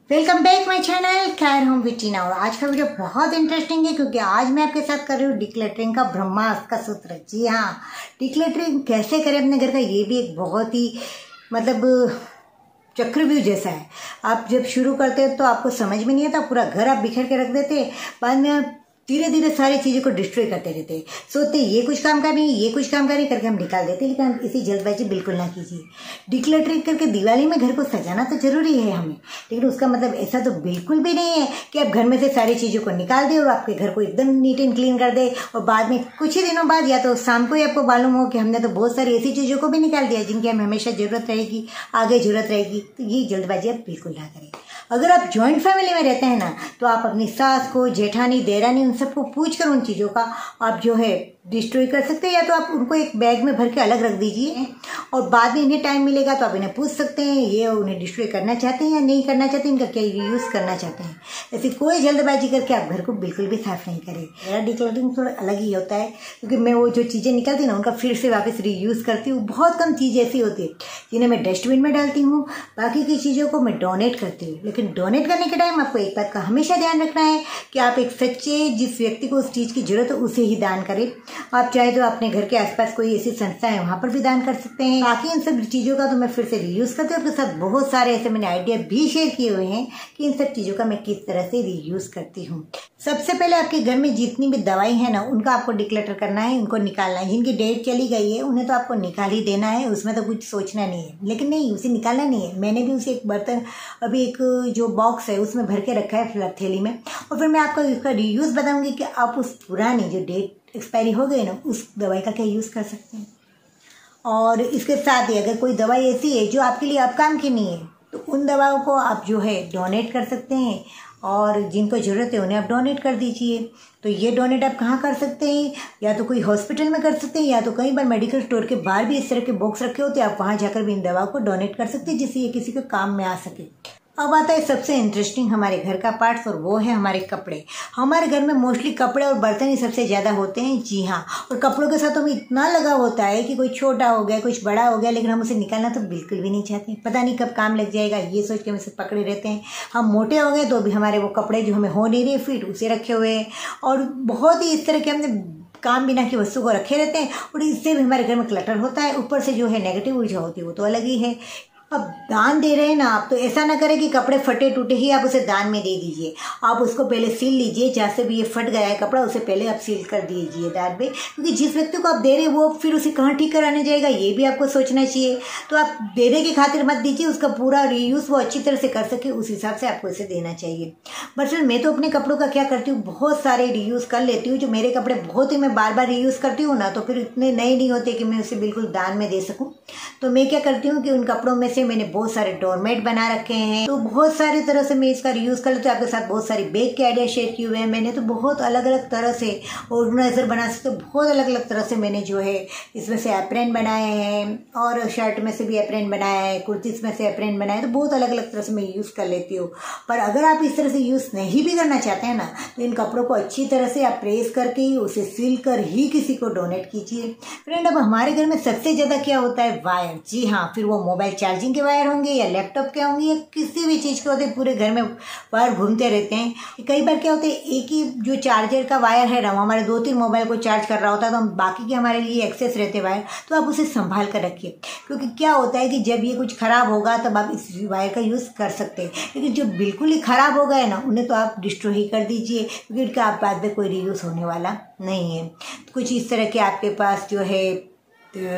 Welcome back my channel खैर home with टीना। और आज का वीडियो बहुत इंटरेस्टिंग है क्योंकि आज मैं आपके साथ कर रही हूँ डिक्लटरिंग का ब्रह्मास्त्र का सूत्र। जी हाँ, डिक्लटरिंग कैसे करें अपने घर का, ये भी एक बहुत ही चक्रव्यूह जैसा है। आप जब शुरू करते हैं तो आपको समझ में नहीं आता, पूरा घर आप बिखेर के रख देते, बाद में धीरे धीरे सारी चीज़ों को डिस्ट्रॉय करते रहते हैं। सोचते ये कुछ काम करनी, ये कुछ काम करनी करके हम निकाल देते हैं, लेकिन हम इसी जल्दबाजी बिल्कुल ना कीजिए। डिक्लटरिंग करके दिवाली में घर को सजाना तो जरूरी है हमें, लेकिन उसका मतलब ऐसा तो बिल्कुल भी नहीं है कि आप घर में से सारी चीज़ों को निकाल दे और आपके घर को एकदम नीट एंड क्लीन कर दे और बाद में कुछ ही दिनों बाद या तो शाम को ही आपको मालूम हो कि हमने तो बहुत सारी ऐसी चीज़ों को भी निकाल दिया जिनकी हमें हमेशा जरूरत रहेगी, आगे जरूरत रहेगी। तो ये जल्दबाजी आप बिल्कुल ना करें। अगर आप जॉइंट फैमिली में रहते हैं ना, तो आप अपनी सास को, जेठानी, देरानी, उन सबको पूछ कर उन चीज़ों का आप जो है डिस्ट्रॉय कर सकते हैं, या तो आप उनको एक बैग में भर के अलग रख दीजिए और बाद में इन्हें टाइम मिलेगा तो आप इन्हें पूछ सकते हैं ये उन्हें डिस्ट्रॉय करना चाहते हैं या नहीं करना चाहते, इनका क्या रीयूज़ करना चाहते हैं। ऐसी कोई जल्दबाजी करके आप घर को बिल्कुल भी साफ नहीं करें। मेरा डिक्लटरिंग थोड़ा अलग ही होता है क्योंकि मैं वो जो चीज़ें निकलती ना उनका फिर से वापस रीयूज़ करती हूँ। बहुत कम चीज़ें ऐसी होती है जिन्हें मैं डस्टबिन में डालती हूँ, बाकी की चीज़ों को मैं डोनेट करती हूँ। लेकिन डोनेट करने के टाइम आपको एक बात का हमेशा ध्यान रखना है कि आप एक सच्चे जिस व्यक्ति को उस चीज़ की जरूरत है उसे ही दान करें। आप चाहे तो अपने घर के आसपास कोई ऐसी संस्था है वहां पर भी दान कर सकते हैं। बाकी इन सब चीज़ों का तो मैं फिर से रीयूज़ करती हूँ। आपके साथ बहुत सारे ऐसे मैंने आइडिया भी शेयर किए हुए हैं कि इन सब चीज़ों का मैं किस तरह से रीयूज़ करती हूँ। सबसे पहले आपके घर में जितनी भी दवाई है ना उनका आपको डिक्लटर करना है, उनको निकालना है। जिनकी डेट चली गई है उन्हें तो आपको निकाल ही देना है, उसमें तो कुछ सोचना नहीं है। लेकिन नहीं, उसे निकालना नहीं है। मैंने भी उसे एक बर्तन, अभी एक जो बॉक्स है उसमें भर के रखा है थैली में, और फिर मैं आपको इसका रीयूज़ बताऊंगी कि आप उस पुरानी जो डेट एक्सपायरी हो गई ना उस दवाई का क्या यूज़ कर सकते हैं। और इसके साथ ही अगर कोई दवाई ऐसी है जो आपके लिए अब काम की नहीं है तो उन दवाओं को आप जो है डोनेट कर सकते हैं, और जिनको ज़रूरत है उन्हें आप डोनेट कर दीजिए। तो ये डोनेट आप कहाँ कर सकते हैं, या तो कोई हॉस्पिटल में कर सकते हैं, या तो कई बार मेडिकल स्टोर के बाहर भी इस तरह के बॉक्स रखे होते हैं, आप वहाँ जाकर भी इन दवाओं को डोनेट कर सकते हैं जिससे ये किसी के काम में आ सके। अब आता है सबसे इंटरेस्टिंग हमारे घर का पार्ट, और वो है हमारे कपड़े। हमारे घर में मोस्टली कपड़े और बर्तन ही सबसे ज़्यादा होते हैं। जी हाँ, और कपड़ों के साथ हमें इतना लगाव होता है कि कोई छोटा हो गया, कुछ बड़ा हो गया, लेकिन हम उसे निकालना तो बिल्कुल भी नहीं चाहते। पता नहीं कब काम लग जाएगा ये सोच के हम इसे पकड़े रहते हैं। हम मोटे हो गए तो भी हमारे वो कपड़े जो हमें हो नहीं रहे फिट उसे रखे हुए हैं, और बहुत ही इस तरह के हमने काम बिना की वस्तु को रखे रहते हैं, और इससे भी हमारे घर में क्लटर होता है। ऊपर से जो है नेगेटिव ऊर्जा होती है वो तो अलग ही है। अब दान दे रहे हैं ना आप, तो ऐसा ना करें कि कपड़े फटे टूटे ही आप उसे दान में दे दीजिए। आप उसको पहले सील लीजिए, जहाँ से भी ये फट गया है कपड़ा उसे पहले आप सील कर दीजिए दान में, क्योंकि जिस व्यक्ति को आप दे रहे हैं वो फिर उसे कहाँ ठीक कराने जाएगा ये भी आपको सोचना चाहिए। तो आप देने की खातिर मत दीजिए, उसका पूरा रीयूज़ वो अच्छी तरह से कर सके उस हिसाब से आपको इसे देना चाहिए। बट मैं तो अपने कपड़ों का क्या करती हूँ, बहुत सारे रीयूज़ कर लेती हूँ। जो मेरे कपड़े बहुत ही मैं बार बार रीयूज़ करती हूँ ना, तो फिर इतने नए नहीं होते कि मैं उसे बिल्कुल दान में दे सकूँ। तो मैं क्या करती हूँ कि उन कपड़ों में से मैंने बहुत सारे डोरमेट बना रखे हैं, तो बहुत सारी तरह से मैं इसका रीयूज़ कर लेती हूँ। आपके साथ बहुत सारी बैग के आइडिया शेयर किए हुए हैं मैंने, तो बहुत अलग अलग तरह से ऑर्गेनाइजर बना सकते हो। बहुत अलग अलग तरह से मैंने जो है इसमें से एप्रन बनाए हैं, और शर्ट में से भी एप्रन बनाया है, कुर्तीस में से एप्रन बनाया है, तो बहुत अलग अलग तरह से मैं यूज़ कर लेती हूँ। पर अगर आप इस तरह से यूज़ नहीं भी करना चाहते हैं ना, तो इन कपड़ों को अच्छी तरह से आप प्रेस करके ही उसे सील कर ही किसी को डोनेट कीजिए। फ्रेंड, अब हमारे घर में सबसे ज़्यादा क्या होता है, वायर। जी हाँ, फिर वो मोबाइल चार्जिंग के वायर होंगे या लैपटॉप के होंगे या किसी भी चीज़ के होते हैं, पूरे घर में वायर घूमते रहते हैं। कई बार क्या होता है, एक ही जो चार्जर का वायर है ना वो हमारे 2-3 मोबाइल को चार्ज कर रहा होता है, तो हम बाकी के हमारे लिए एक्सेस रहते वायर, तो आप उसे संभाल कर रखिए। क्योंकि क्या होता है कि जब ये कुछ ख़राब होगा तब आप इस वायर का यूज़ कर सकते हैं, लेकिन जो बिल्कुल ही ख़राब हो गए ना उन्हें तो आप डिस्ट्रॉय ही कर दीजिए, क्योंकि उनका आप बाद में कोई रीयूज़ होने वाला नहीं है। कुछ इस तरह के आपके पास जो है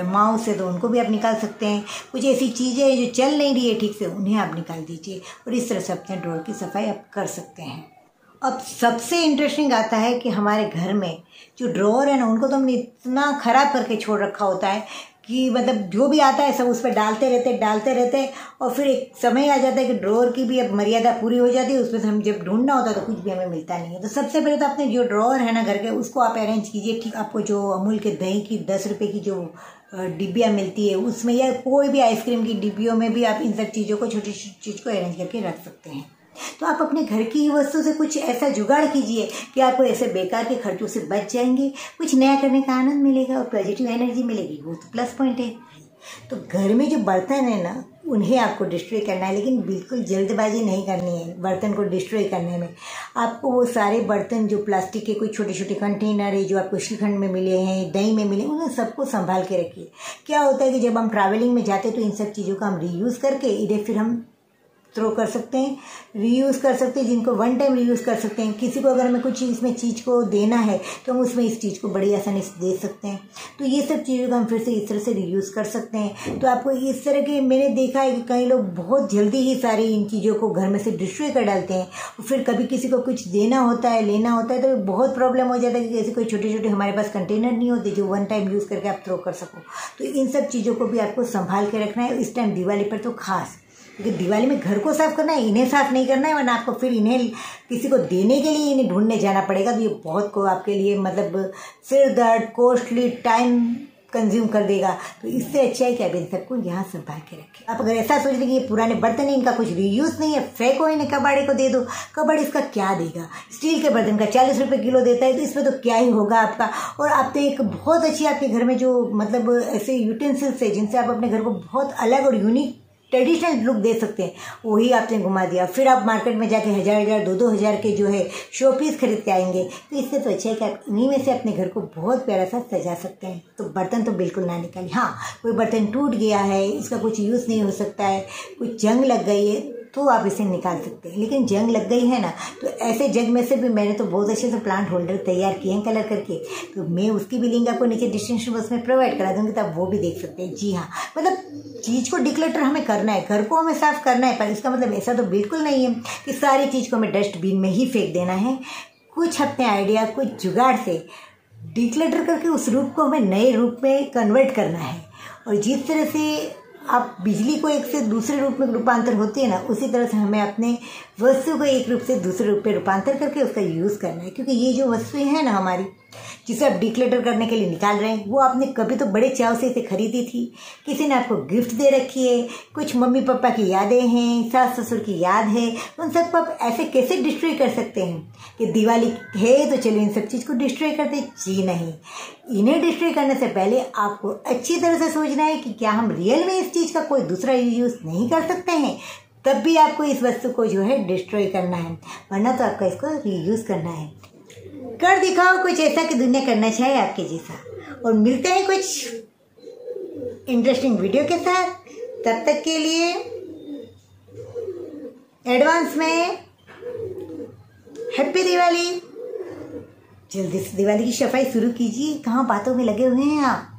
माउस है तो उनको भी आप निकाल सकते हैं। कुछ ऐसी चीज़ें जो चल नहीं रही है ठीक से उन्हें आप निकाल दीजिए, और इस तरह से अपने ड्रॉअर की सफाई आप कर सकते हैं। अब सबसे इंटरेस्टिंग आता है कि हमारे घर में जो ड्रॉअर है ना उनको तो हमने इतना ख़राब करके छोड़ रखा होता है कि मतलब जो भी आता है सब उस पर डालते रहते हैं, और फिर एक समय आ जाता है कि ड्रॉअर की भी अब मर्यादा पूरी हो जाती है, उसमें से हम जब ढूंढना होता है तो कुछ भी हमें मिलता नहीं है। तो सबसे पहले तो अपने जो ड्रॉअर है ना घर के उसको आप अरेंज कीजिए। ठीक, आपको जो अमूल के दही की 10 रुपये की जो डिब्बियाँ मिलती है उसमें, या कोई भी आइसक्रीम की डिब्बियों में भी आप इन सब चीज़ों को, छोटी छोटी चीज़ को अरेंज करके रख सकते हैं। तो आप अपने घर की वस्तु से कुछ ऐसा जुगाड़ कीजिए कि आपको ऐसे बेकार के खर्चों से बच जाएंगे, कुछ नया करने का आनंद मिलेगा और पॉजिटिव एनर्जी मिलेगी, वो तो प्लस पॉइंट है। तो घर में जो बर्तन है ना उन्हें आपको डिस्ट्रॉय करना है, लेकिन बिल्कुल जल्दबाजी नहीं करनी है बर्तन को डिस्ट्रॉय करने में। आपको वो सारे बर्तन जो प्लास्टिक के कोई छोटे छोटे कंटेनर है जो आपको श्रीखंड में मिले हैं, दही में मिले, उन्हें सबको संभाल के रखिए। क्या होता है कि जब हम ट्रैवलिंग में जाते हैं तो इन सब चीज़ों का हम रीयूज़ करके इधर फिर हम थ्रो कर सकते हैं, रीयूज़ कर सकते हैं, जिनको वन टाइम रीयूज़ कर सकते हैं। किसी को अगर हमें कुछ इसमें चीज़ को देना है तो हम उसमें इस चीज़ को बड़ी आसानी से दे सकते हैं। तो ये सब चीज़ों का हम फिर से इस तरह से रीयूज़ कर सकते हैं। तो आपको इस तरह के, मैंने देखा है कि कई लोग बहुत जल्दी ही सारी इन चीज़ों को घर में से डिस्ट्रॉय कर डालते हैं। फिर कभी किसी को कुछ देना होता है, लेना होता है, तो बहुत प्रॉब्लम हो जाता है कि ऐसे कोई छोटे छोटे हमारे पास कंटेनर नहीं होते जो वन टाइम यूज़ करके आप थ्रो कर सको। तो इन सब चीज़ों को भी आपको संभाल के रखना है इस टाइम दिवाली पर तो खास, क्योंकि दिवाली में घर को साफ करना है, इन्हें साफ नहीं करना है, वरना आपको फिर इन्हें किसी को देने के लिए इन्हें ढूंढने जाना पड़ेगा। तो ये बहुत को आपके लिए मतलब सिर दर्द, कॉस्टली, टाइम कंज्यूम कर देगा। तो इससे अच्छा है कि आप इन सबको यहाँ संभाल के रखें। आप अगर ऐसा सोच लें कि ये पुराने बर्तन है, इनका कुछ रीयूज नहीं है, फेंको इन्हें, कबाड़ी को दे दो, कबाड़ी इसका क्या देगा। स्टील के बर्तन का 40 रुपये किलो देता है, तो इसमें तो क्या ही होगा आपका। और आप तो एक बहुत अच्छी आपके घर में जो मतलब ऐसे यूटेंसिल्स है जिनसे आप अपने घर को बहुत अलग और यूनिक ट्रेडिशनल लुक दे सकते हैं, वही आपने घुमा दिया। फिर आप मार्केट में जाके 1000 2,000 के जो है शो पीस खरीद के आएंगे। तो इससे तो अच्छा है कि आप इन्हीं में से अपने घर को बहुत प्यारा सा सजा सकते हैं। तो बर्तन तो बिल्कुल ना निकालिए। हाँ, कोई बर्तन टूट गया है, इसका कुछ यूज़ नहीं हो सकता है, कुछ जंग लग गई है, तो आप इसे निकाल सकते हैं। लेकिन जंग लग गई है ना, तो ऐसे जग में से भी मैंने तो बहुत अच्छे से प्लांट होल्डर तैयार किए हैं कलर करके, तो मैं उसकी भी लिंक आपको नीचे डिस्क्रिप्शन बॉक्स में प्रोवाइड करा दूंगी, तो आप वो भी देख सकते हैं। जी हाँ, मतलब चीज़ को डिक्लटर हमें करना है, घर को हमें साफ करना है, पर इसका मतलब ऐसा तो बिल्कुल नहीं है कि सारी चीज़ को हमें डस्टबिन में ही फेंक देना है। कुछ अपने आइडिया, कुछ जुगाड़ से डिक्लटर करके उस रूप को हमें नए रूप में कन्वर्ट करना है। और जिस तरह से आप बिजली को एक से दूसरे रूप में रूपांतर होती है ना, उसी तरह से हमें अपने वस्तु को एक रूप से दूसरे रूप में रूपांतर करके उसका यूज़ करना है। क्योंकि ये जो वस्तुएं हैं ना हमारी, जिसे आप डिक्लटर करने के लिए निकाल रहे हैं, वो आपने कभी तो बड़े चाव से इसे खरीदी थी, किसी ने आपको गिफ्ट दे रखी है, कुछ मम्मी पापा की यादें हैं, सास ससुर की याद है, उन सबको आप ऐसे कैसे डिस्ट्रॉय कर सकते हैं कि दिवाली है तो चलिए इन सब चीज़ को डिस्ट्रॉय करते। जी नहीं, इन्हें डिस्ट्रॉय करने से पहले आपको अच्छी तरह से सोचना है कि क्या हम रियल में इस चीज़ का कोई दूसरा यूज़ नहीं कर सकते हैं, तब भी आपको इस वस्तु को जो है डिस्ट्रॉय करना है, वरना तो आपका इसको रीयूज़ करना है। कर दिखाओ कुछ ऐसा कि दुनिया करना चाहे आपके जैसा। और मिलते हैं कुछ इंटरेस्टिंग वीडियो के साथ। तब तक के लिए एडवांस में हैप्पी दिवाली। जल्दी से दिवाली की सफाई शुरू कीजिए, कहाँ बातों में लगे हुए हैं आप।